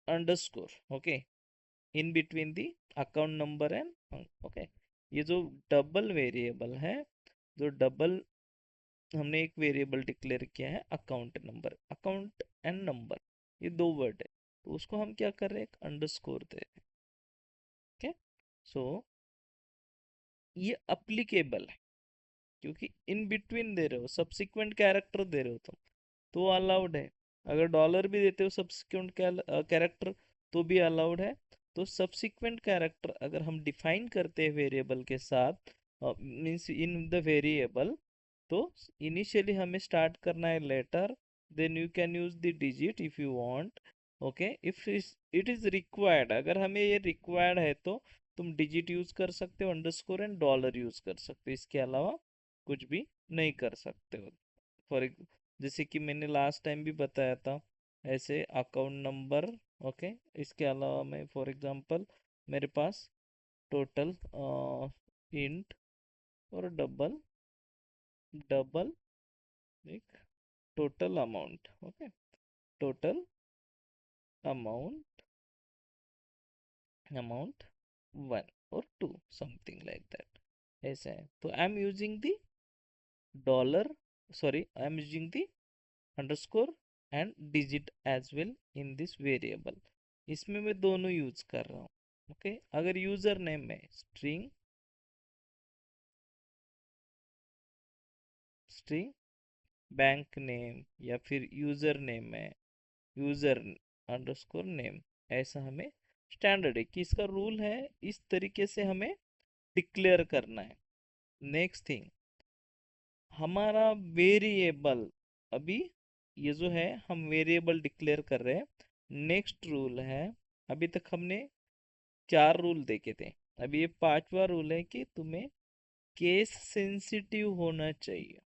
Underscore, okay, in between the account number and, okay. ये जो double variable है, जो डबल हमने एक वेरिएबल डिक्लेयर किया है account number, account and number, ये दो वर्ड है, तो उसको हम क्या कर रहे हैं, एक अंडरस्कोर दे रहे हैं। ओके, सो ये अप्लीकेबल है, क्योंकि इन बिटवीन दे रहे हो, सब्सिक्वेंट कैरेक्टर दे रहे हो तुम, तो अलाउड है। अगर डॉलर भी देते हो सब्सिक्वेंट कैरेक्टर, तो भी अलाउड है। तो सब्सिक्वेंट कैरेक्टर अगर हम डिफाइन करते हैं वेरिएबल के साथ, मीन्स इन द वेरिएबल, तो इनिशियली हमें स्टार्ट करना है letter, then you can use the digit if you want. Okay, if it is required, अगर हमें ये रिक्वायर्ड है तो तुम डिजिट यूज कर सकते हो, अंडरस्कोर एंड डॉलर यूज कर सकते हो, इसके अलावा कुछ भी नहीं कर सकते हो। फॉर, जैसे कि मैंने लास्ट टाइम भी बताया था, ऐसे अकाउंट नंबर, ओके। इसके अलावा मैं फॉर एग्जांपल, मेरे पास टोटल इंट और डबल, डबल एक total amount, okay, total amount, amount one और टू, समथिंग लाइक दैट, ऐसा है। तो I am using the dollar, sorry, I am using the underscore and digit as well in this variable, इसमें मैं दोनों use कर रहा हूँ। ओके, अगर यूजर नेम है स्ट्रिंग, स्ट्रिंग बैंक नेम, या फिर यूजर नेम है यूजर अंडरस्कोर नेम, ऐसा हमें स्टैंडर्ड है कि इसका रूल है, इस तरीके से हमें डिक्लेयर करना है। नेक्स्ट थिंग, हमारा वेरिएबल, अभी ये जो है हम वेरिएबल डिक्लेयर कर रहे हैं, नेक्स्ट रूल है, अभी तक हमने चार रूल देखे थे, अभी ये पांचवा रूल है कि तुम्हें केस सेंसिटिव होना चाहिए।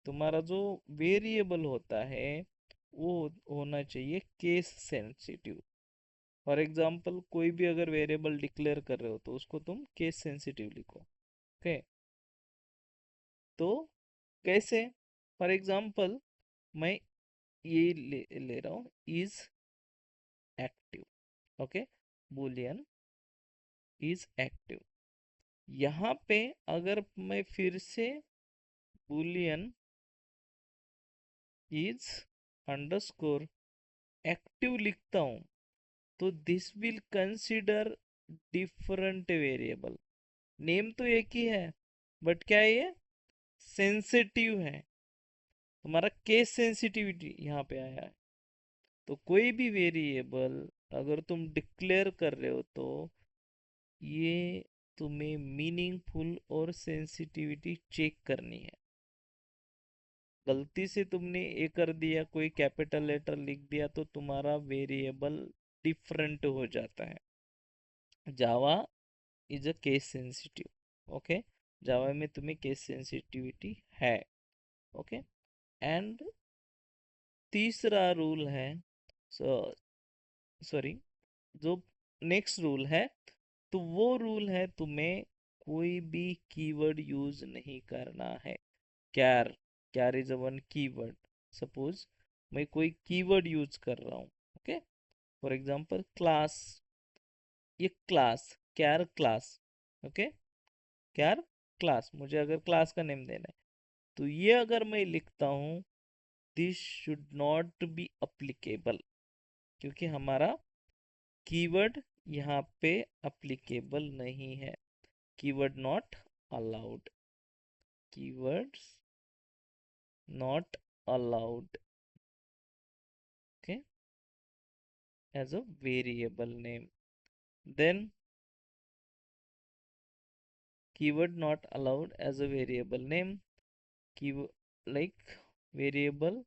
तुम्हारा जो वेरिएबल होता है वो होना चाहिए केस सेंसिटिव। फॉर एग्जाम्पल, कोई भी अगर वेरिएबल डिक्लेयर कर रहे हो तो उसको तुम केस सेंसिटिव लिखो। ओके, तो कैसे, फॉर एग्जाम्पल, मैं ये ले रहा हूँ is active, okay, Boolean is active. यहाँ पे अगर मैं फिर से बुलियन इज अंडरस्कोर एक्टिव लिखता हूँ, तो this will consider different variable, name तो एक ही है, बट क्या है ये, सेंसिटिव है, हमारा केस सेंसिटिविटी यहाँ पे आया है। तो कोई भी वेरिएबल अगर तुम डिक्लेयर कर रहे हो, तो ये तुम्हें मीनिंगफुल और सेंसिटिविटी चेक करनी है। गलती से तुमने ये कर दिया, कोई कैपिटल लेटर लिख दिया, तो तुम्हारा वेरिएबल डिफरेंट हो जाता है। Java is a case sensitive, okay, Java में तुम्हें केस सेंसिटिविटी है। ओके, एंड तीसरा रूल है, सॉरी, जो नेक्स्ट रूल है, तो वो रूल है तुम्हें कोई भी कीवर्ड यूज नहीं करना है। Char, char is a one keyword. Suppose मैं कोई कीवर्ड यूज कर रहा हूँ, ओके, फॉर एग्जांपल क्लास, ये class, char class, okay, char class, मुझे अगर क्लास का नेम देना है, तो ये अगर मैं लिखता हूँ, this should not be applicable, क्योंकि हमारा कीवर्ड यहाँ पे अप्लीकेबल नहीं है, keyword not allowed, keywords not allowed, okay, as a variable name. Then keyword not allowed as a variable name, की like variable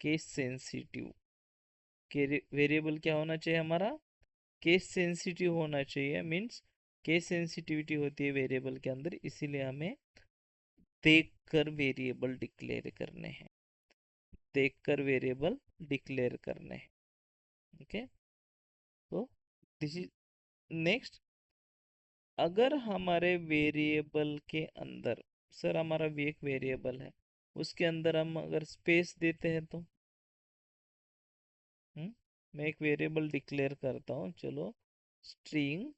case sensitive, variable क्या होना चाहिए हमारा, केस सेंसिटिव होना चाहिए, मीन्स केस सेंसिटिविटी होती है वेरिएबल के अंदर, इसीलिए हमें देख कर वेरिएबल डिक्लेयर करने हैं, देख कर वेरिएबल डिक्लेयर करने हैं। ओके, तो दिस इज नेक्स्ट, अगर हमारे वेरिएबल के अंदर, सर हमारा भी एक वेरिएबल है, उसके अंदर हम अगर स्पेस देते हैं तो, मैं एक वेरिएबल डिक्लेयर करता हूँ, चलो स्ट्रिंग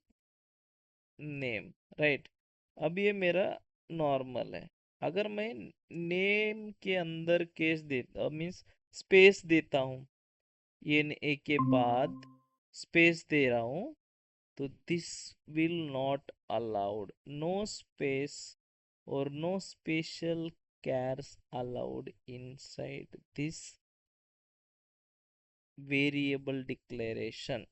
नेम, राइट। अब ये मेरा नॉर्मल है। अगर मैं नेम के अंदर केस देता मीन्स स्पेस देता हूँ, एन ए के बाद स्पेस दे रहा हूँ, तो this will not allowed, no space और no special chars allowed inside this variable declaration.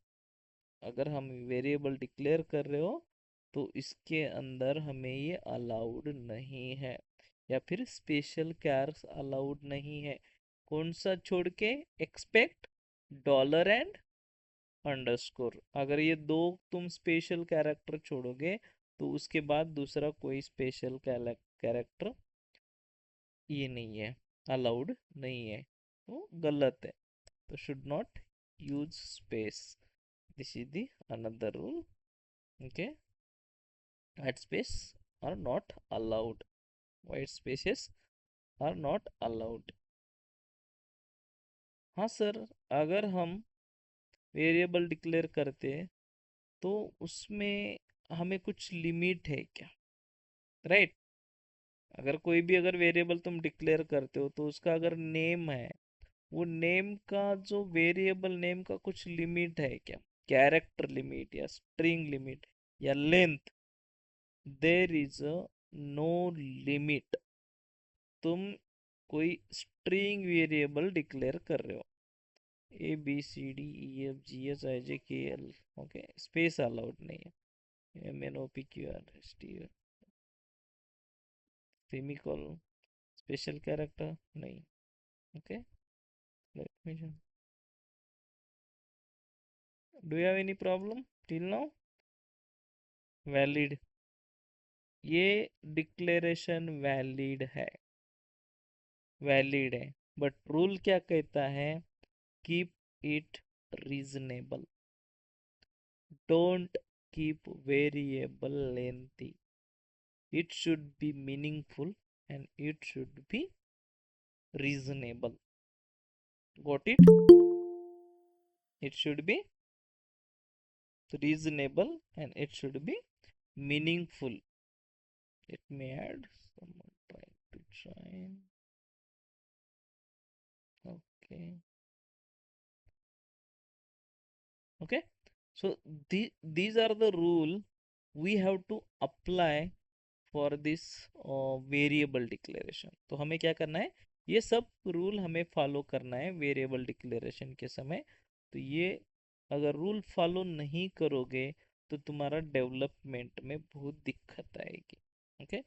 अगर हम वेरिएबल डिक्लेयर कर रहे हो तो इसके अंदर हमें ये अलाउड नहीं है, या फिर स्पेशल कैर्स अलाउड नहीं है। कौन सा छोड़ के? Expect, dollar and underscore. अगर ये दो तुम स्पेशल कैरेक्टर छोड़ोगे तो उसके बाद दूसरा कोई स्पेशल कैरेक्टर ये नहीं है, अलाउड नहीं है, तो गलत है। तो should not use space, this is the another rule. Okay, white space are not allowed, white spaces are not allowed. हाँ सर, अगर हम वेरिएबल डिक्लेयर करते हैं तो उसमें हमें कुछ लिमिट है क्या? राइट, अगर कोई भी अगर वेरिएबल तुम डिक्लेयर करते हो तो उसका अगर नेम है, वो नेम का जो वेरिएबल नेम का कुछ लिमिट है क्या? कैरेक्टर लिमिट या स्ट्रिंग लिमिट या length? There is a no limit. तुम कोई स्ट्रिंग वेरिएबल डिक्लेयर कर रहे हो, A B C D E F G H I J K L, okay, space allowed नहीं है, M N O P Q R S T, semicolon, special character नहीं। Okay, let me do you have any problem till now? Valid, ये declaration valid है, valid है, but rule क्या कहता है? Keep it reasonable, don't keep variable lengthy, it should be meaningful and it should be reasonable. Got it? It should be reasonable and it should be meaningful. Let me add someone trying to join. Okay, okay, so these are the rule we have to apply for this variable declaration. तो हमें क्या करना है? ये सब rule हमें follow करना है वेरिएबल डिक्लेरेशन के समय। तो ये अगर रूल फॉलो नहीं करोगे तो तुम्हारा डेवलपमेंट में बहुत दिक्कत आएगी। ओके,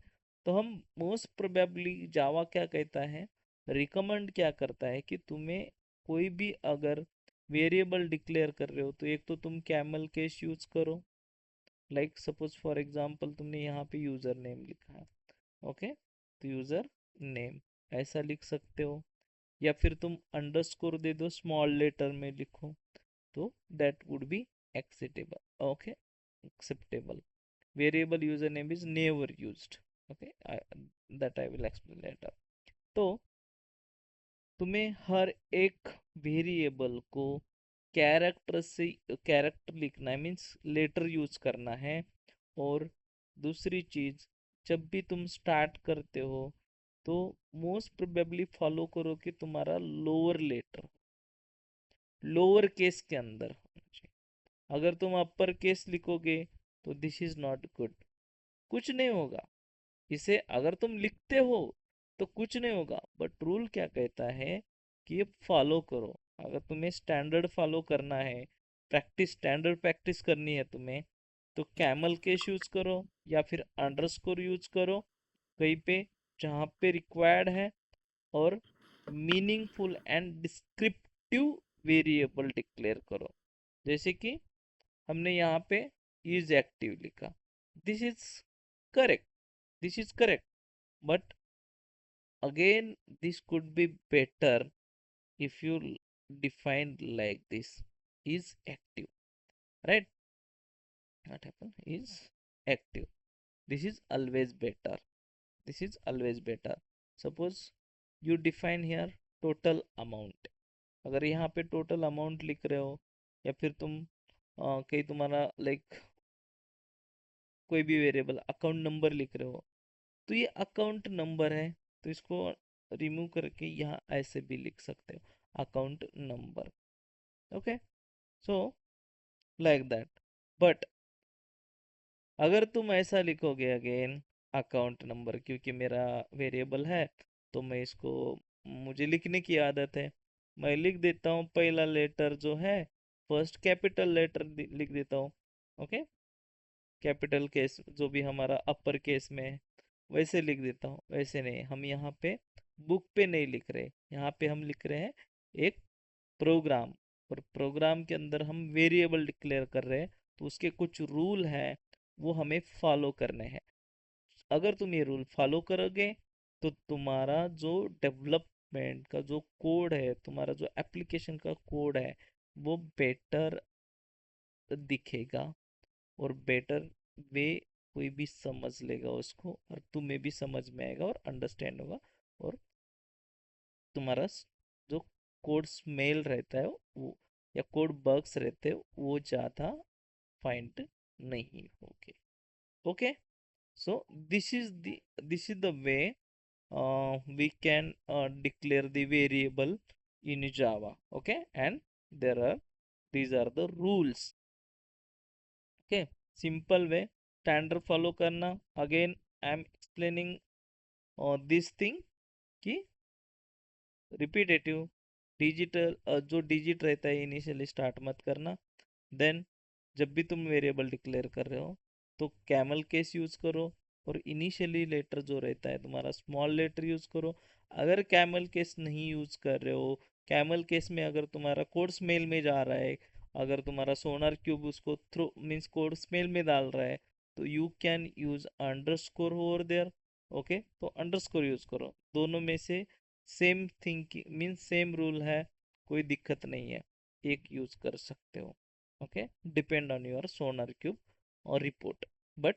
तो हम मोस्ट प्रोबेबली जावा क्या कहता है, रिकमेंड क्या करता है कि तुम्हें कोई भी अगर वेरिएबल डिक्लेयर कर रहे हो तो एक तो तुम कैमल केस यूज करो, लाइक सपोज फॉर एग्जांपल तुमने यहाँ पे यूजर नेम लिखा है, ओके, तो यूजर नेम ऐसा लिख सकते हो, या फिर तुम अंडरस्कोर दे दो, स्मॉल लेटर में लिखो, तो that would be acceptable. Okay, acceptable. Variable user name is never used, okay, that I will explain letter. तो तुम्हें हर एक वेरिएबल को कैरेक्टर से कैरेक्टर लिखना है, मीन्स लेटर यूज करना है। और दूसरी चीज, जब भी तुम स्टार्ट करते हो तो मोस्ट प्रोबेबली फॉलो करो कि तुम्हारा लोअर लेटर लोअर केस के अंदर होना चाहिए। अगर तुम अपर केस लिखोगे तो दिस इज नॉट गुड, कुछ नहीं होगा। इसे अगर तुम लिखते हो तो कुछ नहीं होगा, बट रूल क्या कहता है कि ये फॉलो करो। अगर तुम्हें स्टैंडर्ड फॉलो करना है, प्रैक्टिस स्टैंडर्ड प्रैक्टिस करनी है तुम्हें, तो कैमल केस यूज करो या फिर अंडरस्कोर यूज करो कहीं पे जहाँ पे रिक्वायर्ड है, और meaningful and descriptive variable declare करो। जैसे कि हमने यहाँ पे इज एक्टिव लिखा, this is correct, this is correct, but again this could be better if you define like this, is active, right? What happen is active, this is always better, this is always better. Suppose you define here total amount, अगर यहाँ पे total amount लिख रहे हो या फिर तुम कहीं तुम्हारा लाइक कोई भी वेरिएबल अकाउंट नंबर लिख रहे हो, तो ये अकाउंट नंबर है, तो इसको रिमूव करके यहाँ ऐसे भी लिख सकते हो account number. Okay, so like that. But अगर तुम ऐसा लिखोगे अगेन अकाउंट नंबर, क्योंकि मेरा वेरिएबल है तो मैं इसको, मुझे लिखने की आदत है, मैं लिख देता हूँ पहला लेटर जो है फर्स्ट कैपिटल लेटर लिख देता हूँ। ओके, कैपिटल केस जो भी हमारा अपर केस में है वैसे लिख देता हूँ। वैसे नहीं, हम यहाँ पे बुक पे नहीं लिख रहे, यहाँ पे हम लिख रहे हैं एक प्रोग्राम, और प्रोग्राम के अंदर हम वेरिएबल डिक्लेयर कर रहे हैं, तो उसके कुछ रूल हैं वो हमें फॉलो करने हैं। अगर तुम ये रूल फॉलो करोगे तो तुम्हारा जो डेवलपमेंट का जो कोड है, तुम्हारा जो एप्लीकेशन का कोड है, वो बेटर दिखेगा और बेटर वे कोई भी समझ लेगा उसको, और तुम्हें भी समझ में आएगा और अंडरस्टैंड होगा, और तुम्हारा जो कोड स्मेल रहता है वो या कोड बग्स रहते हैं वो ज़्यादा फाइंड नहीं होंगे। Okay, so this is the way we can declare the variable in Java. Okay, and there are these are the rules. Okay, simple way, standard follow करना। Again I am explaining this thing कि repetitive digital जो digit रहता है initially start मत करना। Then जब भी तुम वेरिएबल डिक्लेयर कर रहे हो तो कैमल केस यूज करो, और इनिशियली लेटर जो रहता है तुम्हारा स्मॉल लेटर यूज करो। अगर कैमल केस नहीं यूज कर रहे हो, कैमल केस में अगर तुम्हारा कोड स्मेल में जा रहा है, अगर तुम्हारा सोनार क्यूब उसको थ्रू मीन्स कोड स्मेल में डाल रहा है, तो you can use underscore over there. Okay, तो अंडरस्कोर यूज करो, दोनों में से same thing means same rule है, कोई दिक्कत नहीं है, एक यूज कर सकते हो। Okay, depend on your Sonar cube और रिपोर्ट। बट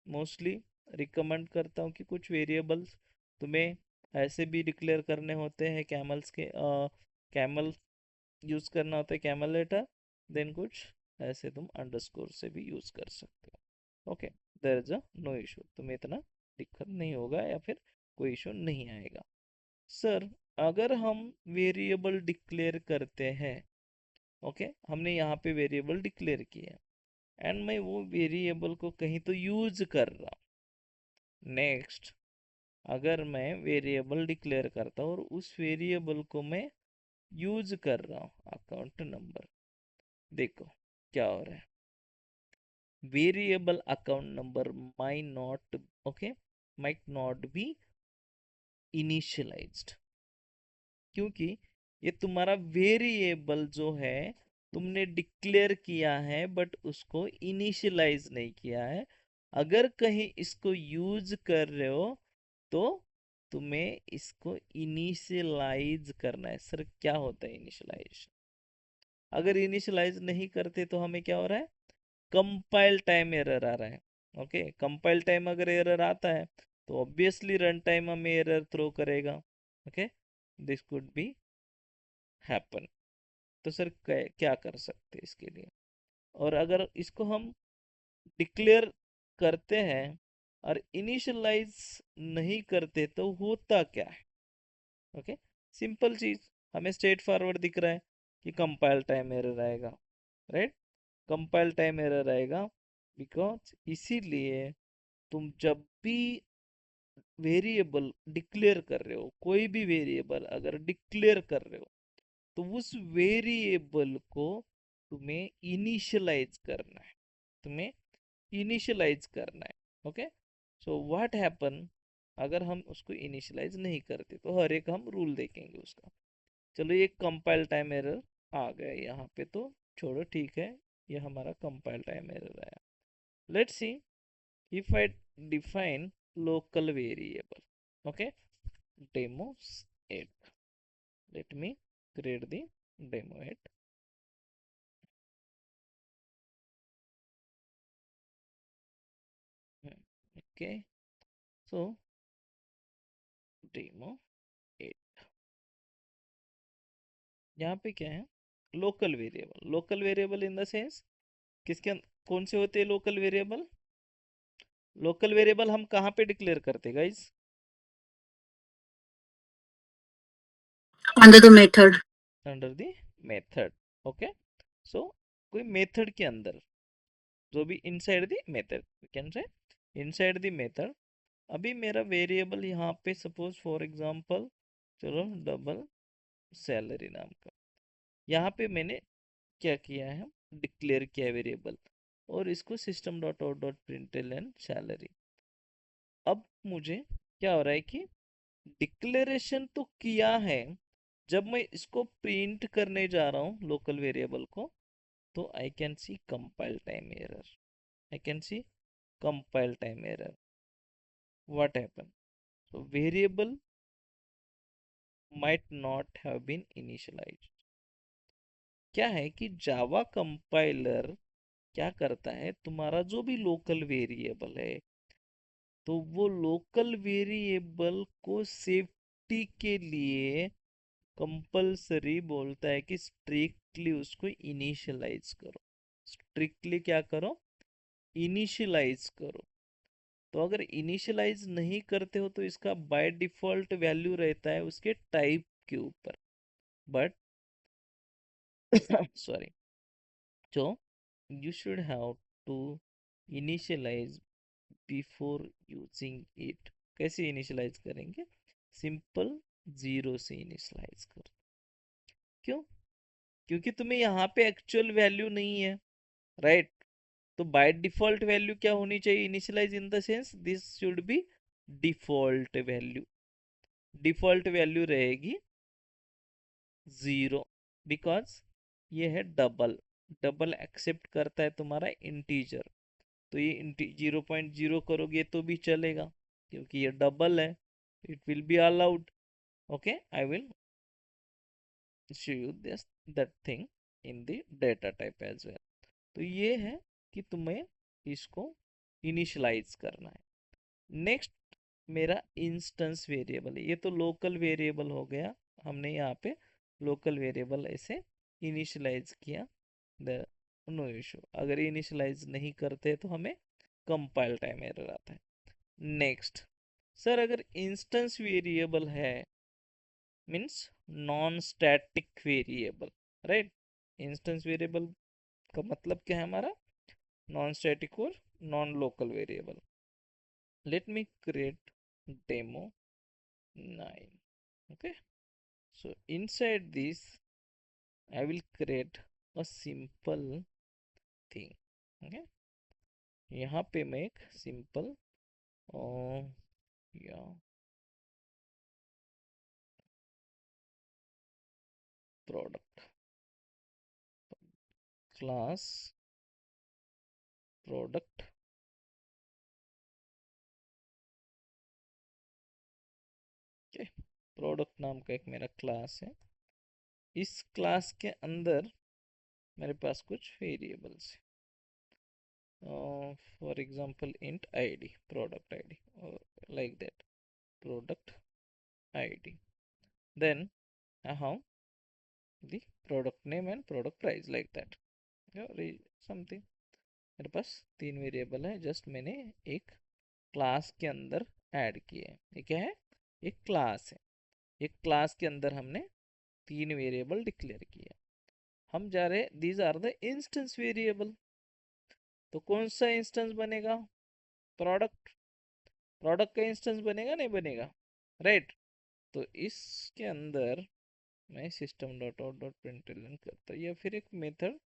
मोस्टली रिकमेंड करता हूँ कि कुछ वेरिएबल्स तुम्हें ऐसे भी डिक्लेयर करने होते हैं, कैमल्स के कैमल यूज करना होता है कैमल लेटर, देन कुछ ऐसे तुम अंडरस्कोर से भी यूज कर सकते हो। Okay, there is a no issue, तुम्हें इतना दिक्कत नहीं होगा या फिर कोई इशू नहीं आएगा। सर, अगर हम वेरिएबल डिक्लेयर करते हैं, ओके, हमने यहाँ पे वेरिएबल डिक्लेयर किया एंड मैं वो वेरिएबल को कहीं तो यूज कर रहा हूँ। नेक्स्ट, अगर मैं वेरिएबल डिक्लेयर करता हूँ और उस वेरिएबल को मैं यूज कर रहा हूँ अकाउंट नंबर, देखो क्या हो रहा है। Variable account number might not be initialized, क्योंकि ये तुम्हारा वेरिएबल जो है तुमने डिक्लेयर किया है बट उसको इनिशियलाइज नहीं किया है। अगर कहीं इसको यूज कर रहे हो तो तुम्हें इसको इनिशियलाइज करना है। सर, क्या होता है इनिशियलाइज? अगर इनिशियलाइज नहीं करते तो हमें क्या हो रहा है, कंपाइल टाइम एरर आ रहा है। ओके, कंपाइल टाइम अगर एरर आता है तो ऑब्वियसली रन टाइम हमें एरर थ्रो करेगा। Okay, this could be happen. तो सर क्या कर सकते हैं इसके लिए? और अगर इसको हम डिक्लेयर करते हैं और इनिशियलाइज नहीं करते तो होता क्या है? ओके, सिंपल चीज, हमें स्ट्रेट फॉरवर्ड दिख रहा है कि कंपाइल टाइम एरर आएगा, राइट? कंपाइल टाइम एरर आएगा बिकॉज इसीलिए तुम जब भी वेरिएबल डिक्लेयर कर रहे हो, कोई भी वेरिएबल अगर डिक्लेयर कर रहे हो, तो उस वेरिएबल को तुम्हें इनिशियलाइज करना है, तुम्हें इनिशियलाइज करना है। ओके, सो व्हाट हैपन, अगर हम उसको इनिशियलाइज नहीं करते तो हर एक हम रूल देखेंगे उसका। चलो, ये कंपाइल टाइम एरर आ गया यहाँ पे, तो छोड़ो, ठीक है, ये हमारा कंपाइल टाइम एरर आया। Let's see if I define local variable, okay, demo 8, let me create the demo 8. Okay, so demo 8, यहाँ पे क्या है, local variable. Local variable in the sense कौन से होते हैं लोकल वेरिएबल? लोकल वेरिएबल हम कहाँ पे डिक्लेयर करते guys? Under the method. Under the method. Okay, so कोई मेथड के अंदर, जो भी inside the method, we can say inside the method. अभी मेरा वेरिएबल यहाँ पे सपोज फॉर एग्जांपल, चलो डबल सैलरी नाम का, यहाँ पे मैंने क्या किया है, डिक्लेयर किया है वेरिएबल, और इसको system dot out dot println salary. अब मुझे क्या हो रहा है कि डिक्लेरेशन तो किया है, जब मैं इसको प्रिंट करने जा रहा हूँ लोकल वेरिएबल को, तो I can see compile time error. I can see compile time error. What happen? so variable might not have been initialized। क्या है कि जावा कंपाइलर क्या करता है, तुम्हारा जो भी लोकल वेरिएबल है, तो वो लोकल वेरिएबल को सेफ्टी के लिए कंपलसरी बोलता है कि स्ट्रिक्टली उसको इनिशियलाइज करो। स्ट्रिक्टली क्या करो? इनिशियलाइज करो। तो अगर इनिशियलाइज नहीं करते हो तो इसका बाय डिफॉल्ट वैल्यू रहता है उसके टाइप के ऊपर। But sorry, so you should have to initialize before using it। कैसे इनिशियलाइज करेंगे? सिंपल जीरो से इनिशियलाइज कर। क्यों? क्योंकि तुम्हें यहाँ पे एक्चुअल वैल्यू नहीं है, राइट? तो बाय डिफॉल्ट वैल्यू क्या होनी चाहिए initialize in the sense this should be default value. Default value रहेगी जीरो, बिकॉज ये है डबल। डबल एक्सेप्ट करता है तुम्हारा इंटीजर, तो ये 0.0 करोगे तो भी चलेगा, क्योंकि ये डबल है, it will be allowed. Okay, I will show you this that thing in the data type as well. तो ये है कि तुम्हें इसको इनिशियलाइज करना है। नेक्स्ट मेरा इंस्टेंस वेरिएबल है। ये तो लोकल वेरिएबल हो गया, हमने यहाँ पे लोकल वेरिएबल ऐसे इनिशियलाइज किया, द नो इशू। अगर इनिशियलाइज नहीं करते तो हमें कंपाइल टाइम एरर आता है। नेक्स्ट, सर अगर इंस्टेंस वेरिएबल है means non static variable, right? Instance variable का मतलब क्या है हमारा? नॉन स्टैटिक और non local variable. Let me create demo 9। okay, so inside this I will create a simple thing। okay, यहाँ पे मैं एक सिंपल या product class product, okay, product नाम का एक मेरा क्लास है। इस क्लास के अंदर मेरे पास कुछ वेरिएबल्स है, for example int ID, product ID, like that, product ID. Then I have the product name and product price, like that, something. मेरे पास तीन वेरिएबल है, जस्ट मैंने एक क्लास के अंदर ऐड किए हैं। ये क्या है? एक क्लास है। एक क्लास के अंदर हमने तीन वेरिएबल डिक्लेयर किए। हम जा रहे, these are the instance variable. तो कौन सा इंस्टेंस बनेगा? प्रोडक्ट। प्रोडक्ट का इंस्टेंस बनेगा नहीं बनेगा, राइट? तो इसके अंदर मैं system dot out dot println करता या फिर एक मेथड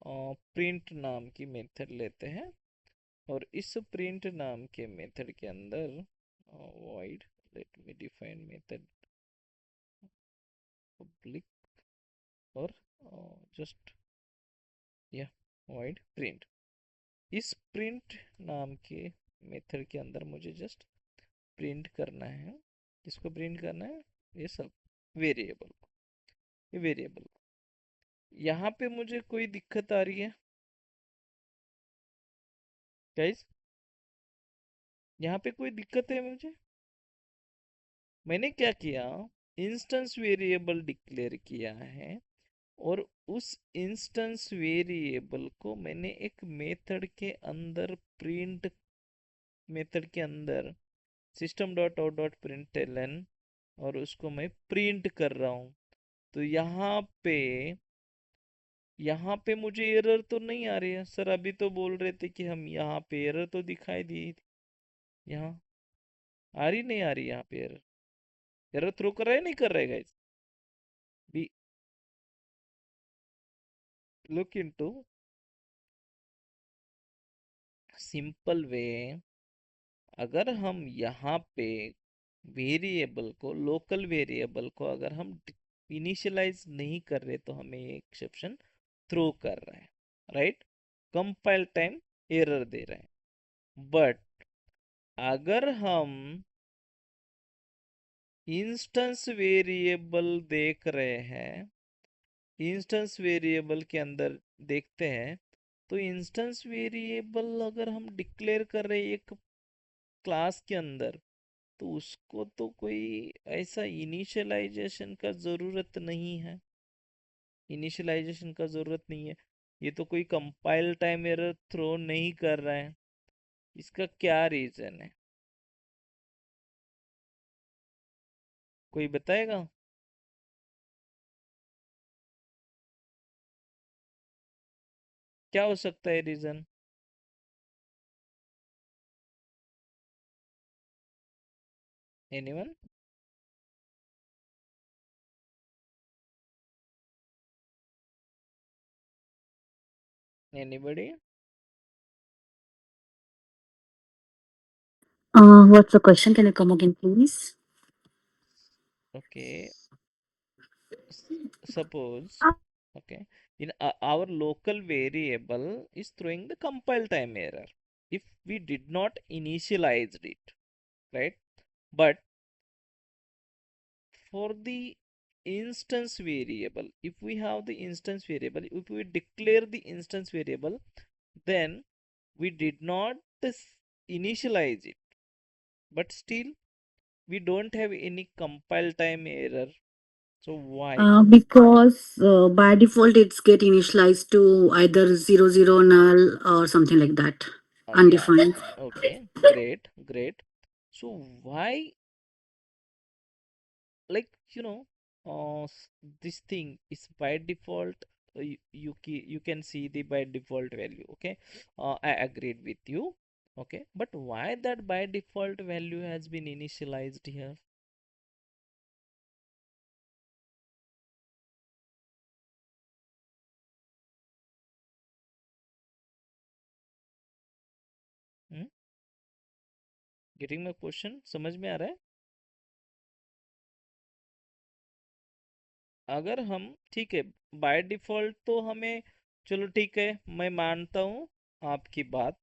प्रिंट नाम की मेथड लेते हैं, और इस प्रिंट नाम के मेथड के अंदर void, let me define method public, और जस्ट या void print। इस प्रिंट नाम के मेथड के अंदर मुझे जस्ट प्रिंट करना है। किसको प्रिंट करना है? ये सब वेरिएबल को, ये वेरिएबल को। यहाँ पे मुझे कोई दिक्कत आ रही है गाइस? यहाँ पे कोई दिक्कत है मुझे? मैंने क्या किया, इंस्टेंस वेरिएबल डिक्लेयर किया है और उस इंस्टेंस वेरिएबल को मैंने एक मेथड के अंदर प्रिंट, मेथड के अंदर system dot out dot println, और उसको मैं प्रिंट कर रहा हूँ। तो यहाँ पे मुझे एरर तो नहीं आ रही है सर। अभी तो बोल रहे थे कि हम यहाँ पे एरर तो दिखाई दी थी। यहाँ आ रही नहीं आ रही, यहाँ पे एरर, एरर थ्रो कर रहा है नहीं कर रहा है guys? B look into simple way. अगर हम यहाँ पे वेरिएबल को, लोकल वेरिएबल को अगर हम इनिशियलाइज नहीं कर रहे तो हमें ये एक्सेप्शन थ्रो कर रहा है, राइट? कंपाइल टाइम एरर दे रहा है। बट अगर हम इंस्टेंस वेरिएबल देख रहे हैं, इंस्टेंस वेरिएबल के अंदर देखते हैं, तो इंस्टेंस वेरिएबल अगर हम डिक्लेयर कर रहे हैं एक क्लास के अंदर, तो उसको तो कोई ऐसा इनिशियलाइजेशन का ज़रूरत नहीं है, इनिशियलाइजेशन का ज़रूरत नहीं है। ये तो कोई कंपाइल टाइम एरर थ्रो नहीं कर रहा है। इसका क्या रीज़न है, कोई बताएगा? क्या हो सकता है reason? Anyone? Anybody? What's the question? Can you come again, please? Okay, suppose, okay, in our local variable is throwing the compile time error if we did not initialized it, right? But for the instance variable, if we have the instance variable, if we declare the instance variable, then we did not initialize it, but still we don't have any compile time error. So why? Because by default it's get initialized to either 00 null or something like that, Yeah, undefined. okay, great, great. So why, like, this thing is by default, you can see the by default value, okay? I agreed with you, okay? But why that by default value has been initialized here? Hmm? Getting my question? समझ में आ रहा है? अगर हम, ठीक है, by default तो हमें, चलो ठीक है, मैं मानता हूँ आपकी बात।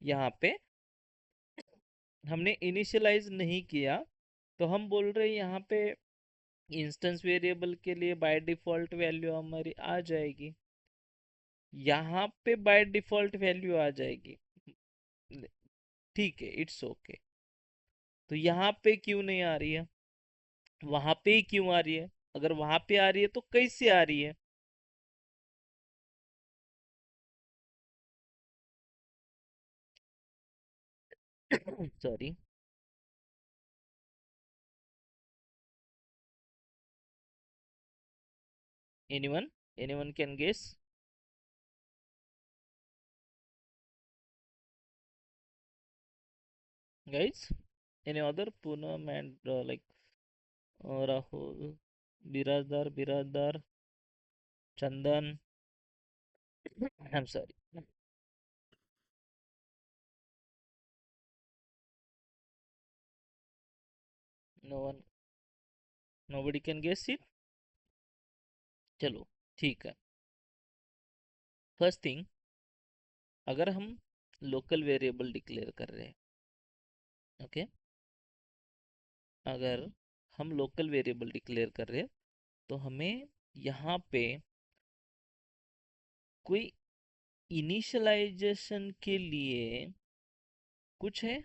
यहाँ पे हमने इनिशियलाइज नहीं किया, तो हम बोल रहे हैं यहाँ पे इंस्टेंस वेरिएबल के लिए बाय डिफॉल्ट वैल्यू हमारी आ जाएगी, यहाँ पे बाय डिफॉल्ट वैल्यू आ जाएगी। ठीक है, इट्स ओके। तो यहाँ पे क्यों नहीं आ रही है, वहां पे ही क्यों आ रही है? अगर वहां पे आ रही है तो कैसे आ रही है? Sorry. Anyone? Anyone can guess? Guys, any other? Poonam and like Rahul, Birajdar, Birajdar, Chandan, I am sorry, no one, nobody can guess it. चलो, ठीक है। फर्स्ट थिंग, अगर हम लोकल वेरिएबल डिक्लेयर कर रहे हैं, ओके, अगर हम लोकल वेरिएबल डिक्लेयर कर रहे हैं, तो हमें यहाँ पे कोई इनिशियलाइजेशन के लिए कुछ है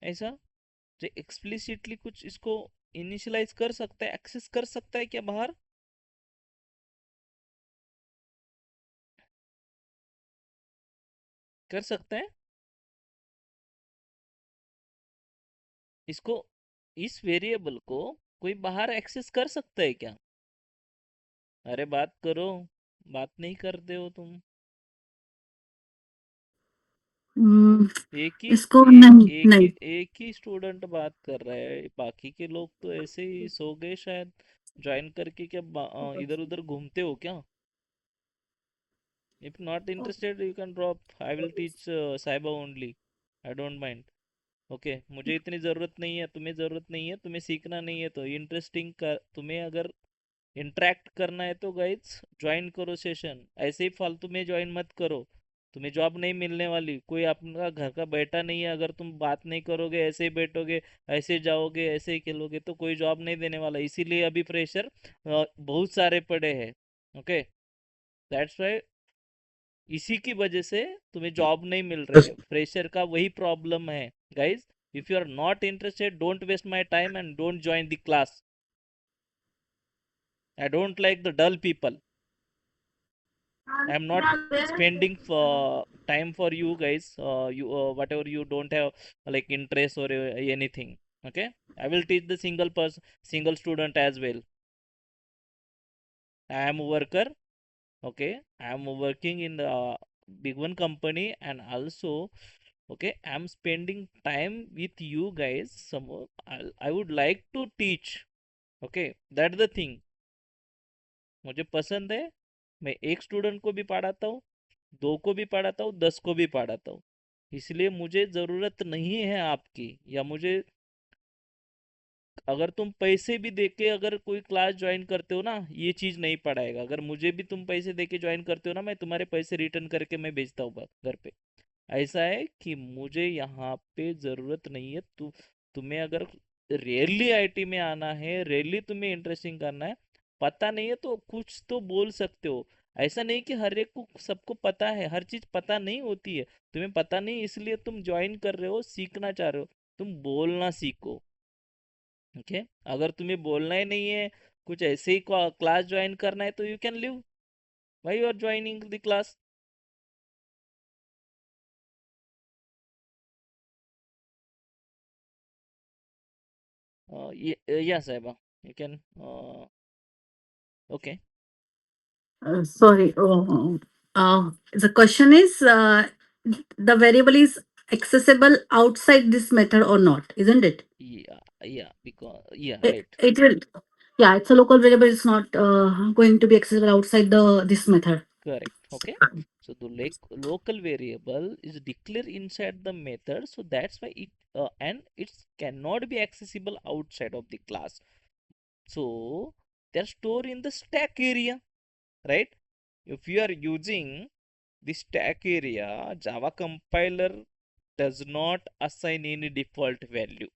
ऐसा जो एक्सप्लिसिटली कुछ इसको इनिशियलाइज कर सकता है, एक्सेस कर सकता है क्या बाहर? कर सकता है इसको, इस वेरिएबल को कोई बाहर एक्सेस कर सकता है क्या? अरे बात करो, बात नहीं करते हो तुम। हम्म, एक ही इसको एक नहीं एक ही नहीं। एक ही स्टूडेंट बात कर रहा है, बाकी के लोग तो ऐसे ही सो गए शायद। ज्वाइन करके क्या इधर उधर घूमते हो क्या? If not interested you can drop, I will teach साइबा only, I don't mind. Okay, मुझे इतनी ज़रूरत नहीं है, तुम्हें ज़रूरत नहीं है, तुम्हें सीखना नहीं है तो इंटरेस्टिंग कर, तुम्हें अगर इंटरेक्ट करना है तो गाइज ज्वाइन करो सेशन, ऐसे ही फालतू में ज्वाइन मत करो। तुम्हें जॉब नहीं मिलने वाली, कोई आपका घर का बैठा नहीं है, अगर तुम बात नहीं करोगे, ऐसे ही बैठोगे, ऐसे ही जाओगे, ऐसे ही खेलोगे तो कोई जॉब नहीं देने वाला। इसीलिए अभी प्रेशर बहुत सारे पड़े हैं। ओके, दैट्स वाई, इसी की वजह से तुम्हें जॉब नहीं मिल रहे है, प्रेशर का वही प्रॉब्लम है। Guys, if you are not interested, don't waste my time and don't join the class. I don't like the dull people. I'm not spending for time for you guys. You whatever you don't have like interest or anything. Okay, I will teach the single person, single student as well. I am a worker. Okay, I am working in the big one company, and also okay, I am spending time with you guys. I would like to teach. Okay, that's the thing. मुझे पसंद है, मैं एक student को भी पढ़ाता हूँ, दो को भी पढ़ाता हूँ, 10 को भी पढ़ाता हूँ। इसलिए मुझे ज़रूरत नहीं है आपकी, या मुझे, अगर तुम पैसे भी देके अगर कोई क्लास ज्वाइन करते हो ना, ये चीज़ नहीं पढ़ाएगा। अगर मुझे भी तुम पैसे देके ज्वाइन करते हो ना, मैं तुम्हारे पैसे रिटर्न करके मैं भेजता हूँ घर पे। ऐसा है कि मुझे यहाँ पे ज़रूरत नहीं है। तुम्हें अगर रियली आईटी में आना है, रियली तुम्हें इंटरेस्टिंग करना है, पता नहीं है तो कुछ तो बोल सकते हो। ऐसा नहीं कि हर एक को सबको पता है, हर चीज़ पता नहीं होती है। तुम्हें पता नहीं इसलिए तुम ज्वाइन कर रहे हो, सीखना चाह रहे हो, तुम बोलना सीखो। ओके, अगर तुम्हें बोलना ही नहीं है, कुछ ऐसे ही क्लास ज्वाइन करना है तो you can leave. Why you are joining the class? या Sahiba, you can, okay. Sorry. The question is, the variable is accessible outside this method or not, isn't it? या because या right, It will. Yeah, it's a local variable. It's not going to be accessible outside the this method. correct. Okay, so the local variable is declared inside the method, so that's why it and it cannot be accessible outside of the class. So they're stored in the stack area, right? If you are using the stack area, Java compiler does not assign any default value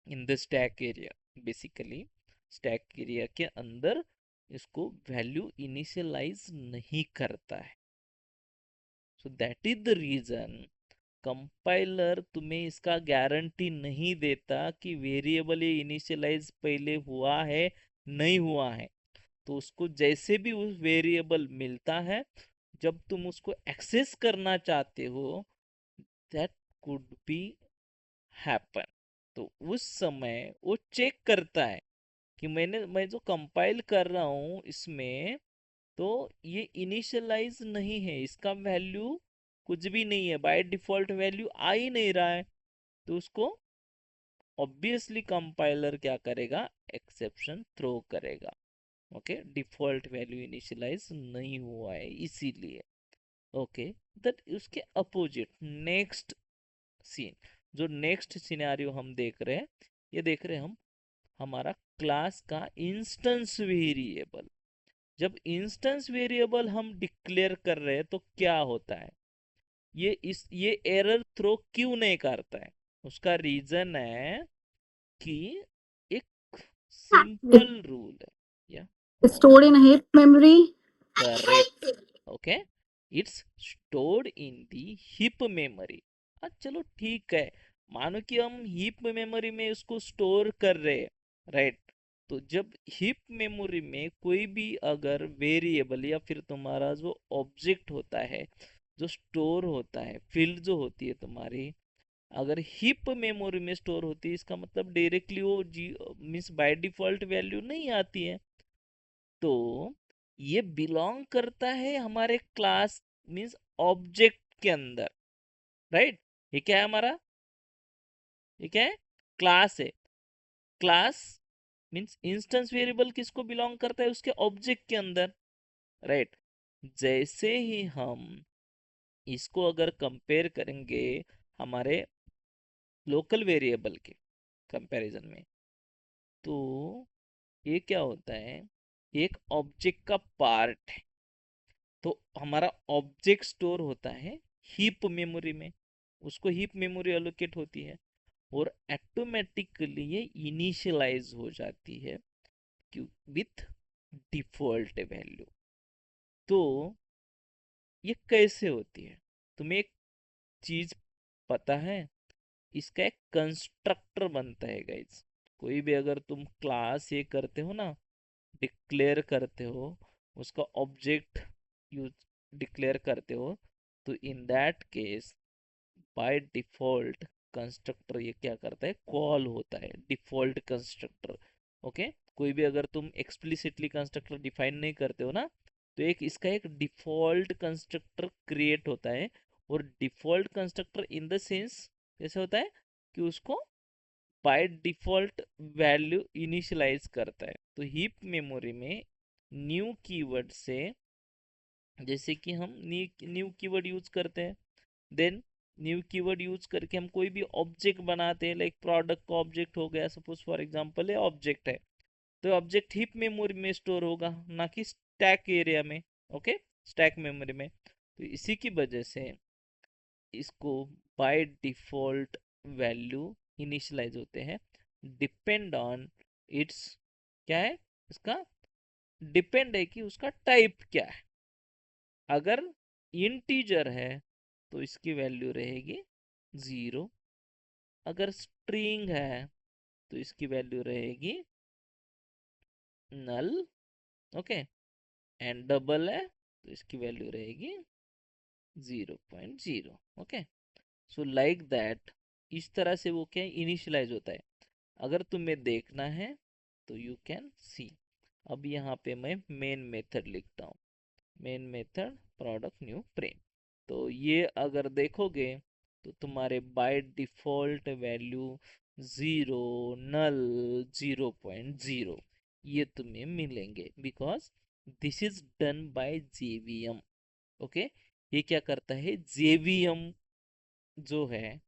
in the stack area. Basically stack area के अंदर इसको value initialise नहीं करता है। So that is the reason compiler तुम्हें इसका guarantee नहीं देता कि वेरिएबल ये इनिशियलाइज पहले हुआ है नहीं हुआ है। तो उसको जैसे भी उस वेरिएबल मिलता है, जब तुम उसको एक्सेस करना चाहते हो, दैट कुड बी हैपन, तो उस समय वो चेक करता है कि मैं जो कंपाइल कर रहा हूँ इसमें, तो ये इनिशियलाइज नहीं है, इसका वैल्यू कुछ भी नहीं है, बाय डिफॉल्ट वैल्यू आ ही नहीं रहा है। तो उसको ऑब्वियसली कंपाइलर क्या करेगा, एक्सेप्शन थ्रो करेगा। ओके, डिफॉल्ट वैल्यू इनिशियलाइज नहीं हुआ है इसीलिए। ओके, दैट उसके अपोजिट नेक्स्ट सीन, जो नेक्स्ट सिनेरियो हम देख रहे हैं, ये देख रहे हैं हम, हमारा क्लास का इंस्टेंस वेरिएबल। जब इंस्टेंस वेरिएबल हम डिक्लेयर कर रहे हैं तो क्या होता है, ये एरर थ्रो क्यों नहीं करता है? उसका रीजन है कि एक It's सिंपल रूल है, या stored in heap memory. Correct. Okay, it's stored in the heap memory. चलो ठीक है, मानो कि हम हीप मेमोरी में उसको स्टोर कर रहे हैं, राइट। तो जब हीप मेमोरी में कोई भी अगर वेरिएबल या फिर तुम्हारा जो ऑब्जेक्ट होता है, जो स्टोर होता है, फील्ड जो होती है तुम्हारी, अगर हीप मेमोरी में स्टोर होती है, इसका मतलब डायरेक्टली वो जी मीन्स बाय डिफॉल्ट वैल्यू नहीं आती है। तो ये बिलोंग करता है हमारे क्लास मीन्स ऑब्जेक्ट के अंदर, राइट। ये क्या है हमारा, ये क्या है, क्लास है। क्लास मीन्स इंस्टेंस वेरिएबल किसको बिलोंग करता है, उसके ऑब्जेक्ट के अंदर, राइट। जैसे ही हम इसको अगर कंपेयर करेंगे हमारे लोकल वेरिएबल के कंपैरिजन में, तो ये क्या होता है, एक ऑब्जेक्ट का पार्ट है। तो हमारा ऑब्जेक्ट स्टोर होता है हीप मेमोरी में, उसको हीप मेमोरी एलोकेट होती है और ऑटोमेटिकली ये इनिशियलाइज हो जाती है विथ डिफॉल्ट वैल्यू। तो ये कैसे होती है, तुम्हें एक चीज पता है, इसका एक कंस्ट्रक्टर बनता है गाइज। कोई भी अगर तुम क्लास ये करते हो ना, डिक्लेयर करते हो, उसका ऑब्जेक्ट यूज डिक्लेयर करते हो, तो in that case by default constructor ये क्या करता है, कॉल होता है डिफॉल्ट कंस्ट्रक्टर। ओके। कोई भी अगर तुम एक्सप्लिसिटली कंस्ट्रक्टर डिफाइन नहीं करते हो ना, तो एक इसका एक डिफॉल्ट कंस्ट्रक्टर क्रिएट होता है। और default constructor in the sense कैसे होता है कि उसको बाय डिफॉल्ट वैल्यू इनिशियलाइज करता है। तो हीप मेमोरी में न्यू कीवर्ड से, जैसे कि हम न्यू कीवर्ड यूज करते हैं, देन न्यू कीवर्ड यूज करके हम कोई भी ऑब्जेक्ट बनाते हैं, लाइक प्रोडक्ट का ऑब्जेक्ट हो गया, सपोज फॉर एग्जांपल ये ऑब्जेक्ट है, तो ऑब्जेक्ट हीप मेमोरी में स्टोर होगा, ना कि स्टैक एरिया में। ओके, स्टैक मेमोरी में। तो इसी की वजह से इसको बाय डिफॉल्ट वैल्यू इनिशियलाइज होते हैं, डिपेंड ऑन इट्स, क्या है इसका, डिपेंड है कि उसका टाइप क्या है। अगर इंटीजर है तो इसकी वैल्यू रहेगी 0, अगर स्ट्रिंग है तो इसकी वैल्यू रहेगी नल। ओके। एंड डबल है तो इसकी वैल्यू रहेगी 0.0। ओके। सो लाइक दैट, इस तरह से वो क्या इनिशियलाइज होता है। अगर तुम्हें देखना है तो यू कैन सी। अब यहाँ पे मैं मेन मेथड लिखता हूँ, main method product new frame. तो ये अगर देखोगे तो तुम्हारे बाय डिफॉल्ट वैल्यू 0, नल, 0.0 ये तुम्हें मिलेंगे, because this is done by JVM. Okay. ये क्या करता है, जेवीएम जो है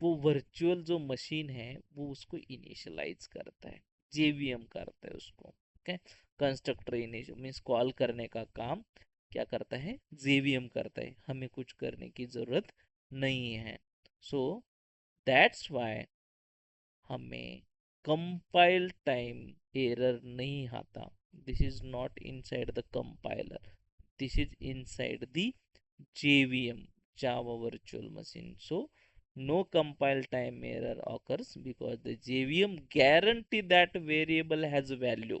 वो वर्चुअल जो मशीन है वो उसको इनिशियलाइज करता है, जेवीएम करता है उसको। Okay. Constructor initial means call करने का काम क्या करता है, जेवीएम करता है, हमें कुछ करने की जरूरत नहीं है। सो दैट्स वाई हमें कंपाइल टाइम एरर नहीं आता। This is not inside the compiler, this is inside the JVM, Java Virtual Machine. So no compile time error occurs because the JVM guarantee that variable has a value.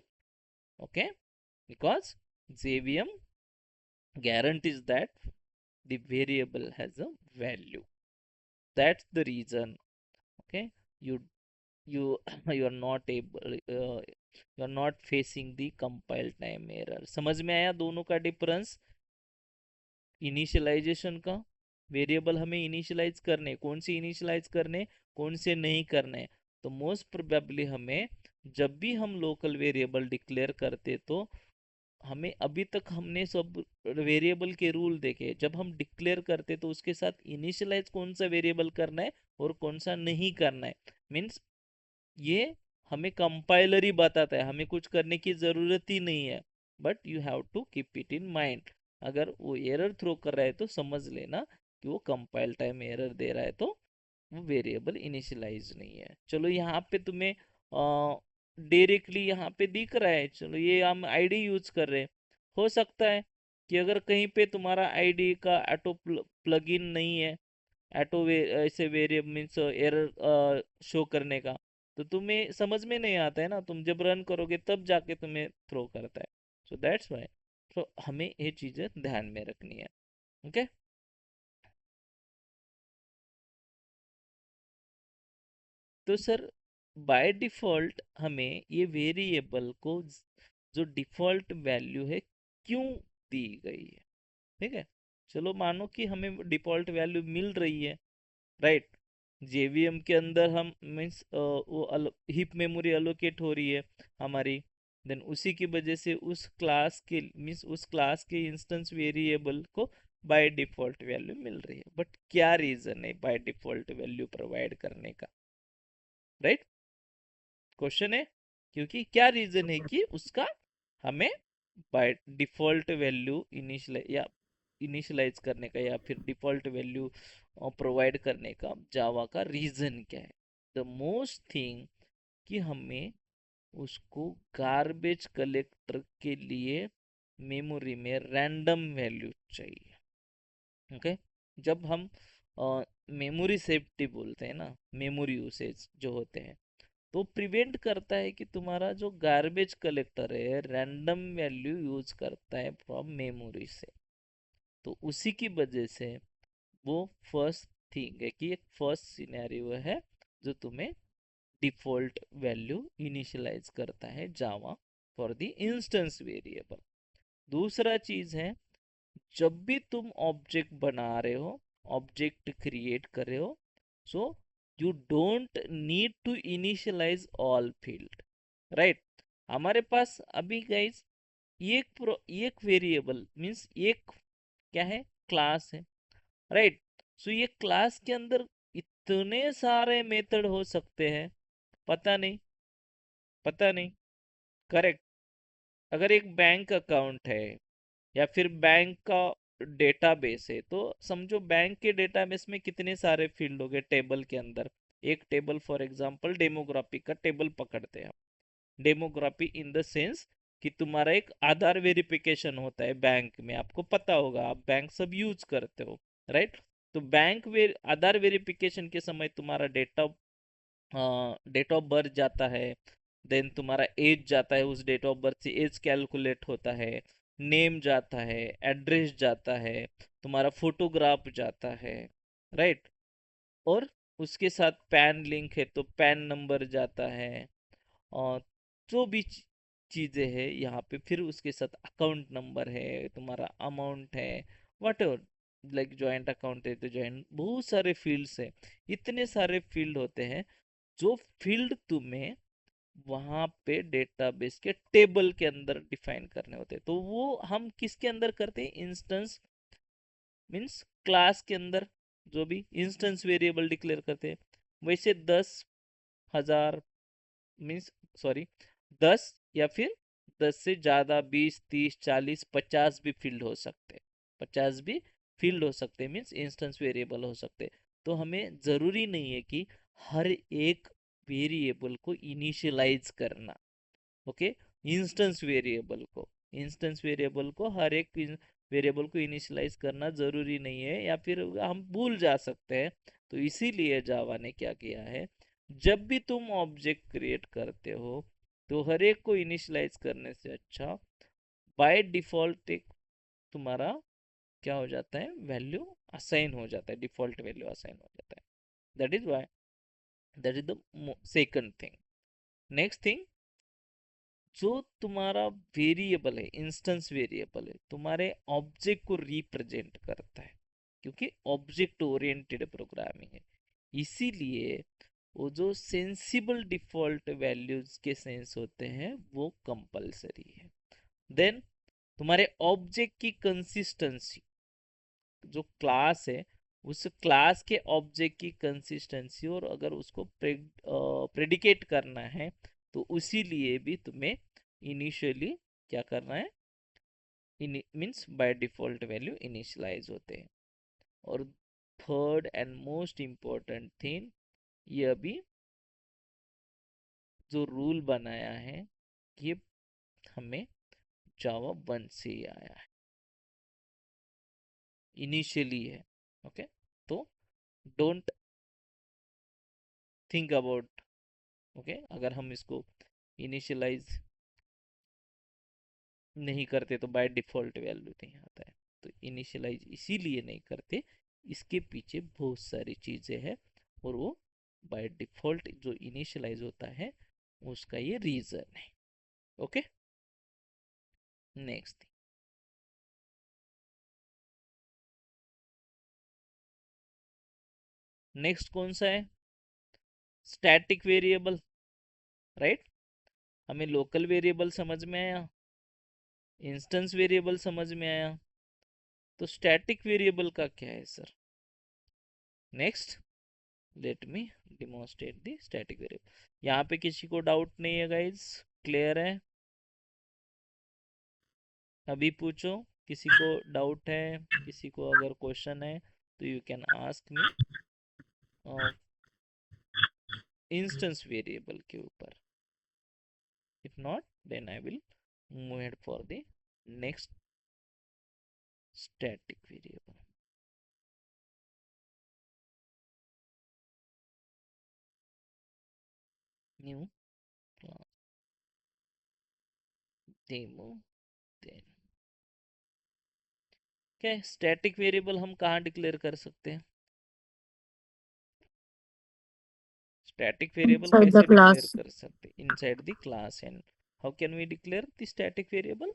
Okay, because JVM guarantees that the variable has a value. That's the reason. Okay, you you you are not able, you are not facing the compile time error. समझ में आया दोनों का difference. Initialisation का, variable हमें initialise करने, कौन से इनिशियलाइज करने, कौन से नहीं करने। तो मोस्ट प्रोबेबली हमें जब भी हम लोकल वेरिएबल डिक्लेयर करते, तो हमें अभी तक हमने सब वेरिएबल के रूल देखे, जब हम डिक्लेयर करते तो उसके साथ इनिशियलाइज कौन सा वेरिएबल करना है और कौन सा नहीं करना है, मीन्स ये हमें कंपाइलर ही बताता है, हमें कुछ करने की जरूरत ही नहीं है। But you have to keep it in mind. अगर वो एरर थ्रो कर रहा है तो समझ लेना कि वो कंपाइल टाइम एरर दे रहा है, तो वो वेरिएबल इनिशियलाइज नहीं है। चलो यहाँ पे तुम्हें डायरेक्टली यहाँ पे दिख रहा है, चलो ये हम आईडी यूज कर रहे हैं। हो सकता है कि अगर कहीं पे तुम्हारा आईडी का ऑटो प्लगइन नहीं है, ऑटो ऐसे वेरिएबल मीन्स एरर शो करने का, तो तुम्हें समझ में नहीं आता है ना, तुम जब रन करोगे तब जाके तुम्हें थ्रो करता है। सो दैट्स वाई, तो हमें ये चीजें ध्यान में रखनी है। ओके, तो सर बाय डिफॉल्ट हमें ये वेरिएबल को जो डिफॉल्ट वैल्यू है क्यों दी गई है, ठीक है। चलो मानो कि हमें डिफॉल्ट वैल्यू मिल रही है, राइट। जेवीएम के अंदर हम मीन्स वो हीप मेमोरी अलोकेट हो रही है हमारी, देन उसी की वजह से उस क्लास के मीन्स उस क्लास के इंस्टेंस वेरिएबल को बाय डिफॉल्ट वैल्यू मिल रही है। बट क्या रीजन है बाय डिफॉल्ट वैल्यू प्रोवाइड करने का, राइट, क्वेश्चन है। क्योंकि क्या रीजन है कि उसका हमें बाय डिफॉल्ट वैल्यू इनिशियलाइज करने का या फिर डिफॉल्ट वैल्यू प्रोवाइड करने का जावा का रीजन क्या है। द मोस्ट थिंग कि हमें उसको गार्बेज कलेक्टर के लिए मेमोरी में रैंडम वैल्यू चाहिए। ओके, जब हम मेमोरी सेफ्टी बोलते हैं ना, मेमोरी यूसेज जो होते हैं, तो प्रिवेंट करता है कि तुम्हारा जो गार्बेज कलेक्टर है रैंडम वैल्यू यूज करता है फ्रॉम मेमोरी से। तो उसी की वजह से वो फर्स्ट थिंग है कि एक फर्स्ट सिनेरियो है जो तुम्हें डिफॉल्ट वैल्यू इनिशियलाइज करता है जावा फॉर द इंस्टेंस वेरिएबल। दूसरा चीज है, जब भी तुम ऑब्जेक्ट बना रहे हो, ऑब्जेक्ट क्रिएट कर रहे हो, so you don't need to initialize all field, right. हमारे पास अभी गाइस एक वेरिएबल मीन्स एक क्या है, क्लास है, राइट। सो ये क्लास के अंदर इतने सारे मेथड हो सकते हैं, पता नहीं, पता नहीं, करेक्ट। अगर एक बैंक अकाउंट है या फिर बैंक का डेटाबेस है, तो समझो बैंक के डेटाबेस में कितने सारे फील्ड हो गए टेबल के अंदर। एक टेबल फॉर एग्जांपल डेमोग्राफी का टेबल पकड़ते हैं, डेमोग्राफी इन द सेंस कि तुम्हारा एक आधार वेरिफिकेशन होता है बैंक में, आपको पता होगा, आप बैंक सब यूज करते हो, राइट। तो आधार वेरिफिकेशन के समय तुम्हारा डेट ऑफ बर्थ जाता है, देन तुम्हारा एज जाता है, उस डेट ऑफ बर्थ से एज कैलकुलेट होता है, नेम जाता है, एड्रेस जाता है, तुम्हारा फोटोग्राफ जाता है, राइट। और उसके साथ पैन लिंक है तो पैन नंबर जाता है, और जो भी चीज़ें हैं यहाँ पे, फिर उसके साथ अकाउंट नंबर है, तुम्हारा अमाउंट है, what ever, like joint account है तो ज्वाइंट, बहुत सारे फील्ड्स है, इतने सारे फील्ड होते हैं जो फील्ड तुम्हें वहां पे डेटाबेस के टेबल के अंदर डिफाइन करने होते हैं। तो वो हम किसके अंदर करते हैं, इंस्टेंस मीन्स क्लास के अंदर जो भी इंस्टेंस वेरिएबल डिक्लेयर करते हैं। वैसे 10,000 मीन्स सॉरी 10 या फिर 10 से ज्यादा 20, 30, 40, 50 भी फील्ड हो सकते हैं, 50 भी फील्ड हो सकते हैं मीन्स इंस्टेंस वेरिएबल हो सकते हैं। तो हमें जरूरी नहीं है कि हर एक वेरिएबल को इनिशियलाइज करना, ओके। इंस्टेंस वेरिएबल को हर एक वेरिएबल को इनिशियलाइज करना जरूरी नहीं है, या फिर हम भूल जा सकते हैं। तो इसीलिए जावा ने क्या किया है, जब भी तुम ऑब्जेक्ट क्रिएट करते हो तो हर एक को इनिशियलाइज करने से अच्छा बाय डिफॉल्ट एक तुम्हारा क्या हो जाता है, वैल्यू असाइन हो जाता है, डिफॉल्ट वैल्यू असाइन हो जाता है। That is why, that is the second thing. Next thing, जो तुम्हारा वेरिएबल है, इंस्टेंस वेरिएबल है, तुम्हारे ऑब्जेक्ट को रिप्रेजेंट करता है, क्योंकि ऑब्जेक्ट ओरिएंटेड प्रोग्रामिंग है, इसीलिए वो जो सेंसिबल डिफॉल्ट वैल्यूज के सेंस होते हैं वो कंपलसरी है। देन तुम्हारे ऑब्जेक्ट की कंसिस्टेंसी, जो क्लास है उस क्लास के ऑब्जेक्ट की कंसिस्टेंसी, और अगर उसको प्रेडिकेट करना है तो उसी लिए भी तुम्हें इनिशियली क्या करना है, means by default value initialize होते हैं। और third and most important thing, ये अभी जो रूल बनाया है ये हमें जावा 1 से ही आया है, इनिशियली है, ओके। तो डोंट थिंक अबाउट ओके, अगर हम इसको इनिशियलाइज नहीं करते तो बाय डिफॉल्ट वैल्यू नहीं आता है। तो इनिशियलाइज इसीलिए नहीं करते, इसके पीछे बहुत सारी चीजें हैं, और वो बाय डिफॉल्ट जो इनिशियलाइज होता है उसका ये रीजन है। ओके, नेक्स्ट, नेक्स्ट कौन सा है? Static variable, right. हमें लोकल वेरिएबल समझ में आया, इंस्टेंस वेरिएबल समझ में आया, तो स्टैटिक वेरिएबल का क्या है sir? Next, let me demonstrate the static variable. यहाँ पे किसी को डाउट नहीं है गाइज? क्लियर है? अभी पूछो, किसी को डाउट है, किसी को अगर क्वेश्चन है तो you can ask me instance variable के ऊपर। If not then I will move head for the next static variable. New demo, then क्या स्टैटिक वेरिएबल हम कहाँ डिक्लेयर कर सकते हैं? स्टैटिक वेरिएबल inside the कैसे डिक्लेयर class. कर सकते हैं? Inside the class. And how can we declare the static variable?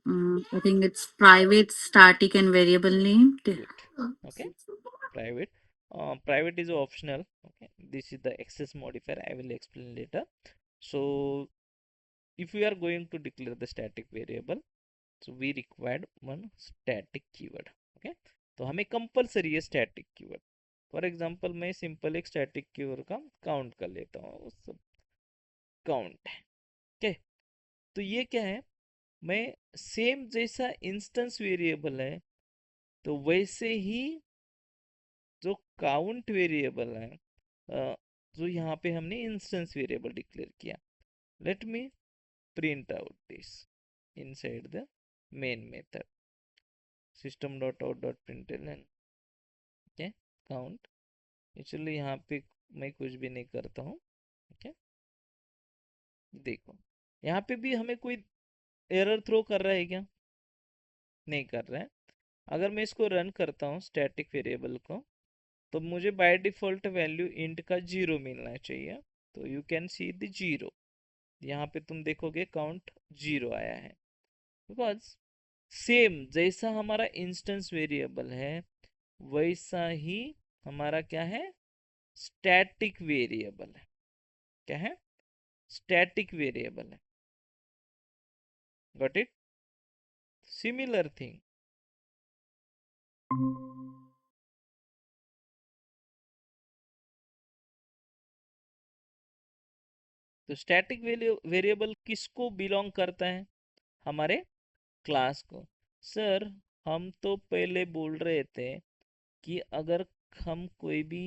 I think it's private, static, and variable name. Good. Okay, private. Private is optional. Okay, this is the access modifier, I will explain later. So if we are going to declare the static variable, so we required one static keyword. Okay, तो हमें compulsory है static keyword. For example मैं simple एक static keyword का count कर लेता हूँ, सब काउंट है। ओके, तो ये क्या है, मैं सेम जैसा इंस्टेंस वेरिएबल है तो वैसे ही जो काउंट वेरिएबल है, जो यहाँ पे हमने इंस्टेंस वेरिएबल डिक्लेयर किया, let me print out this inside the main method system dot out dot println. Okay, count, actually यहाँ पे मैं कुछ भी नहीं करता हूँ। ओके, देखो यहाँ पे भी हमें कोई एरर थ्रो कर रहा है क्या? नहीं कर रहा है। अगर मैं इसको रन करता हूँ स्टैटिक वेरिएबल को, तो मुझे बाय डिफॉल्ट वैल्यू इंट का 0 मिलना चाहिए। तो यू कैन सी द 0, यहाँ पे तुम देखोगे काउंट 0 आया है, बिकॉज सेम जैसा हमारा इंस्टेंस वेरिएबल है वैसा ही हमारा क्या है, स्टैटिक वेरिएबल है। क्या है? स्टैटिक वेरिएबल है। Got it? Similar thing. तो स्टैटिक वेरिएबल किसको बिलोंग करता है? हमारे क्लास को। सर हम तो पहले बोल रहे थे कि अगर हम कोई भी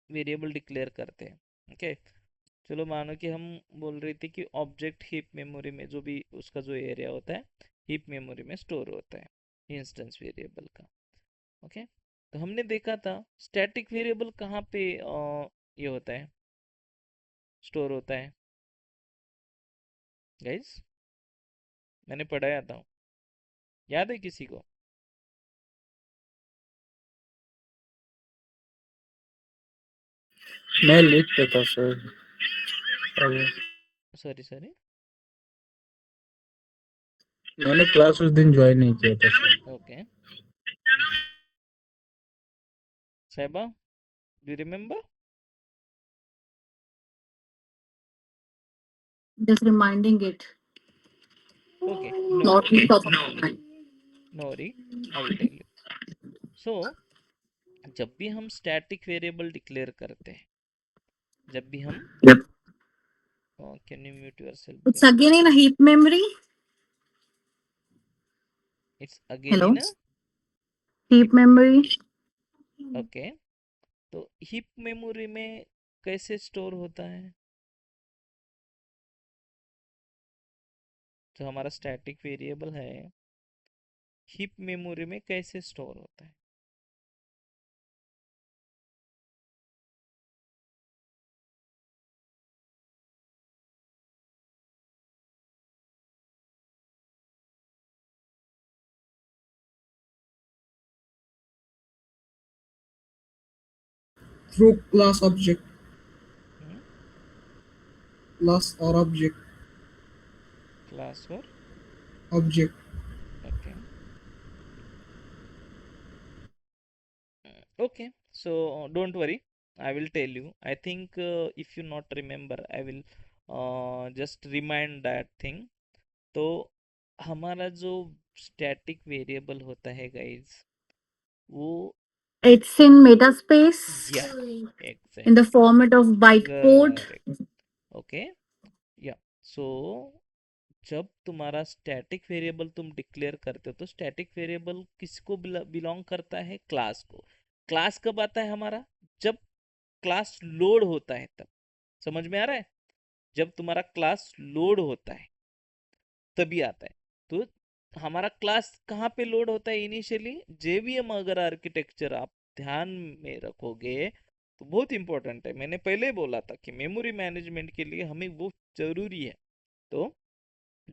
वेरिएबल डिक्लेयर करते हैं, ओके, चलो मानो कि हम बोल रहे थे कि ऑब्जेक्ट हीप मेमोरी में जो भी उसका जो एरिया होता है हीप मेमोरी में स्टोर होता है इंस्टेंस वेरिएबल का। ओके, तो हमने देखा था स्टैटिक वेरिएबल कहाँ पे ये होता है, स्टोर होता है गाइस? मैंने पढ़ाया था, याद है किसी को? मैं लेट पे था सर। अब सॉरी सॉरी। मैंने क्लास उस दिन ज्वाइन नहीं किया था sir. Okay, Sahiba, do remember? Just reminding it. Okay, no Not worry, on top of my mind. No worry, I will tell you. So जब भी हम स्टैटिक वेरिएबल डिक्लेयर करते हैं, जब भी हम, Yep. Can you mute yourself It's guys? again in a heap memory. It's again Hello. In a Heap hip memory. memory. Okay, तो hip memory में कैसे स्टोर होता है? जो हमारा स्टैटिक वेरिएबल है हिप मेमोरी में कैसे स्टोर होता है? through class object, hmm, class or object, class और object. Okay okay, so don't worry, I will tell you. I think if you not remember, I will just remind that thing. तो हमारा जो static variable होता है guys, वो It's in metaspace या in the exactly format of bytecode. Correct okay या सो जब तुम्हारा स्टैटिक वेरिएबल तुम डिक्लेयर करते हो तो स्टैटिक वेरिएबल किसको बिलोंग करता है? क्लास को। क्लास कब आता है हमारा? जब क्लास लोड होता है तब। समझ में आ रहा है? जब तुम्हारा क्लास लोड होता है तभी आता है। तो हमारा क्लास कहाँ पे लोड होता है इनिशियली? जेवीएम अगर आर्किटेक्चर आप ध्यान में रखोगे तो बहुत इंपॉर्टेंट है। मैंने पहले ही बोला था कि मेमोरी मैनेजमेंट के लिए हमें वो जरूरी है। तो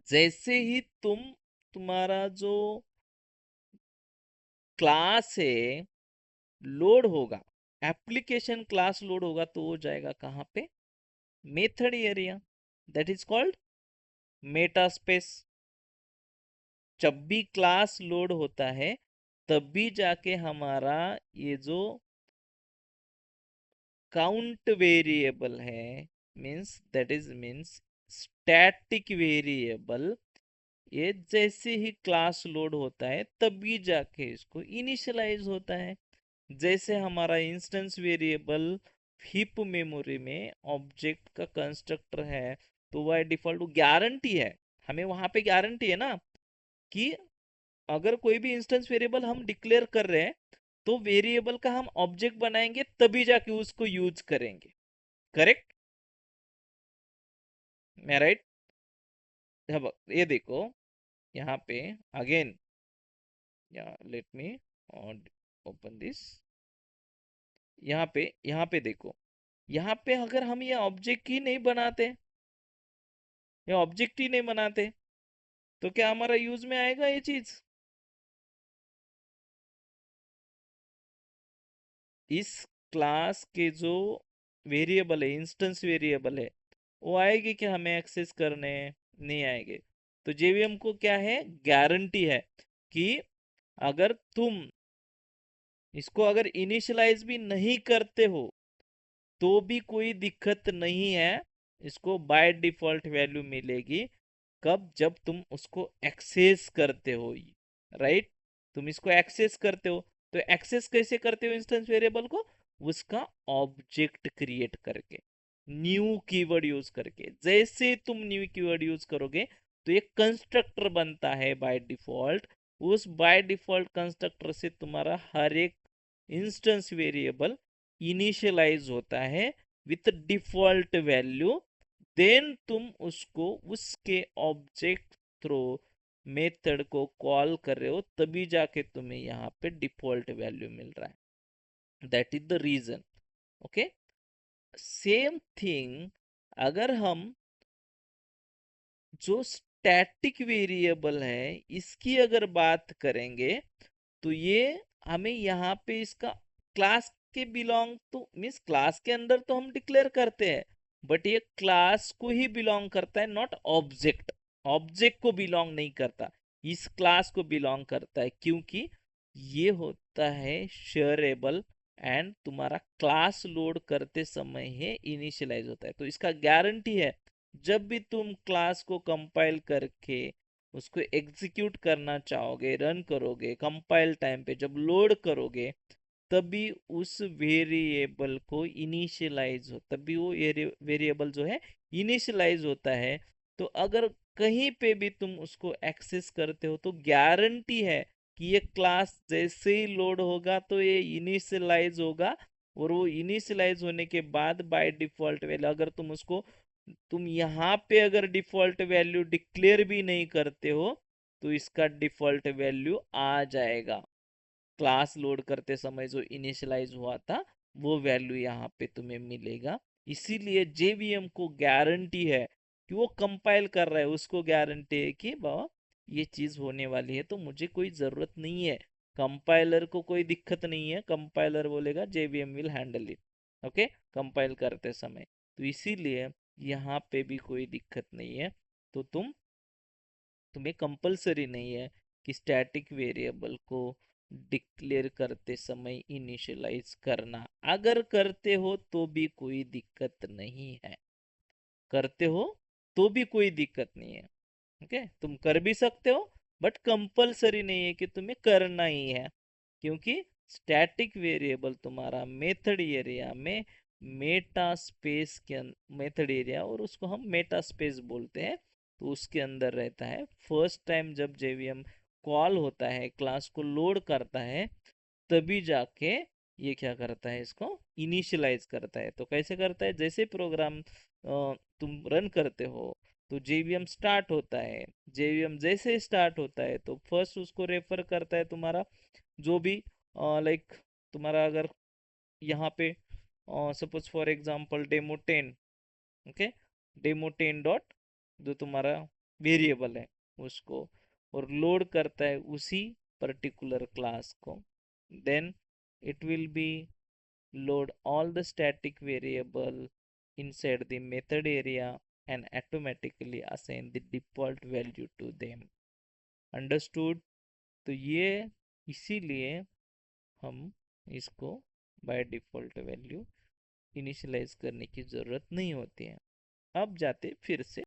जैसे ही तुम्हारा जो क्लास है लोड होगा, एप्लीकेशन क्लास लोड होगा, तो वो जाएगा कहाँ पे? Method area, that is called Meta space. जब भी क्लास लोड होता है तभी जाके हमारा ये जो काउंट वेरिएबल है, मीन्स स्टैटिक वेरिएबल, ये जैसे ही क्लास लोड होता है तभी जाके इसको इनिशियलाइज होता है। जैसे हमारा इंस्टेंस वेरिएबल हीप मेमोरी में ऑब्जेक्ट का कंस्ट्रक्टर है, तो वह डिफॉल्ट गारंटी है, हमें वहां पे गारंटी है ना कि अगर कोई भी इंस्टेंस वेरिएबल हम डिक्लेयर कर रहे हैं तो वेरिएबल का हम ऑब्जेक्ट बनाएंगे तभी जाके उसको यूज करेंगे। करेक्ट? मैं राइट? अब ये देखो यहाँ पे अगेन, या लेट मी ओपन दिस। यहाँ पे देखो, यहाँ पे अगर हम ये ऑब्जेक्ट ही नहीं बनाते, ये ऑब्जेक्ट ही नहीं बनाते तो क्या हमारा यूज में आएगा ये चीज? इस क्लास के जो वेरिएबल है, इंस्टेंस वेरिएबल है, वो आएगी क्या हमें एक्सेस करने? नहीं आएंगे। तो जेवीएम को क्या है? गारंटी है कि अगर तुम इसको अगर इनिशियलाइज भी नहीं करते हो तो भी कोई दिक्कत नहीं है, इसको बाय डिफॉल्ट वैल्यू मिलेगी। कब? जब तुम उसको एक्सेस करते हो, राइट? तुम इसको एक्सेस करते हो, तो एक्सेस कैसे करते हो इंस्टेंस वेरिएबल को? उसका ऑब्जेक्ट क्रिएट करके, न्यू कीवर्ड यूज करके। जैसे तुम न्यू कीवर्ड यूज करोगे तो एक कंस्ट्रक्टर बनता है बाय डिफॉल्ट। उस बाय डिफॉल्ट कंस्ट्रक्टर से तुम्हारा हर एक इंस्टेंस वेरिएबल इनिशियलाइज होता है विथ डिफॉल्ट वैल्यू। देन तुम उसको उसके ऑब्जेक्ट थ्रू मेथड को कॉल कर रहे हो, तभी जाके तुम्हें यहाँ पे डिफॉल्ट वैल्यू मिल रहा है। That is the reason. Okay, same thing अगर हम जो स्टैटिक वेरिएबल है इसकी अगर बात करेंगे तो ये हमें यहाँ पे इसका क्लास के बिलोंग, तो मीन्स क्लास के अंदर तो हम डिक्लेयर करते हैं, बट ये क्लास को ही बिलोंग करता है, नॉट ऑब्जेक्ट। ऑब्जेक्ट को बिलोंग नहीं करता, इस क्लास को बिलोंग करता है, क्योंकि ये होता है शेयरेबल एंड तुम्हारा क्लास लोड करते समय है इनिशियलाइज होता है। तो इसका गारंटी है जब भी तुम क्लास को कंपाइल करके उसको एग्जीक्यूट करना चाहोगे, रन करोगे, कंपाइल टाइम पे जब लोड करोगे तभी उस वेरिएबल को इनिशियलाइज हो, तभी वो वेरिएबल जो है इनिशियलाइज होता है। तो अगर कहीं पे भी तुम उसको एक्सेस करते हो तो गारंटी है कि ये क्लास जैसे ही लोड होगा तो ये इनिशियलाइज होगा, और वो इनिशियलाइज होने के बाद बाय डिफॉल्ट वैल्यू, अगर तुम यहाँ पे अगर डिफॉल्ट वैल्यू डिक्लेयर भी नहीं करते हो तो इसका डिफॉल्ट वैल्यू आ जाएगा। क्लास लोड करते समय जो इनिशियलाइज हुआ था वो वैल्यू यहाँ पे तुम्हें मिलेगा। इसीलिए जेवीएम को गारंटी है कि वो कंपाइल कर रहा है, उसको गारंटी है कि बाबा ये चीज होने वाली है, तो मुझे कोई जरूरत नहीं है। कंपाइलर को कोई दिक्कत नहीं है, कंपाइलर बोलेगा JVM will handle it. Okay, compile करते समय। तो इसीलिए यहाँ पे भी कोई दिक्कत नहीं है। तो तुम्हें कंपलसरी नहीं है कि स्टैटिक वेरिएबल को डिक्लेयर करते समय इनिशियलाइज करना। अगर करते हो तो भी कोई दिक्कत नहीं है, करते हो तो भी कोई दिक्कत नहीं है। ओके, तुम कर भी सकते हो, बट कंपलसरी नहीं है कि तुम्हें करना ही है, क्योंकि स्टैटिक वेरिएबल तुम्हारा मेथड एरिया में मेटा स्पेस के मेथड एरिया, और उसको हम मेटा स्पेस बोलते हैं, तो उसके अंदर रहता है। फर्स्ट टाइम जब जेवीएम कॉल होता है, क्लास को लोड करता है, तभी जाके ये क्या करता है, इसको इनिशियलाइज करता है। तो कैसे करता है, जैसे प्रोग्राम तुम रन करते हो तो जेवीएम स्टार्ट होता है। जेवीएम जैसे स्टार्ट होता है तो फर्स्ट उसको रेफर करता है तुम्हारा जो भी लाइक तुम्हारा, अगर यहाँ पे suppose for example demo 10, okay, demo 10 dot जो तुम्हारा वेरिएबल है उसको, और लोड करता है उसी पर्टिकुलर क्लास को। Then it will be load all the static variable inside the method area and automatically assign the default value to them. Understood? तो ये इसीलिए हम इसको बाय डिफॉल्ट वैल्यू इनिशियलाइज करने की ज़रूरत नहीं होती है। अब जाते फिर से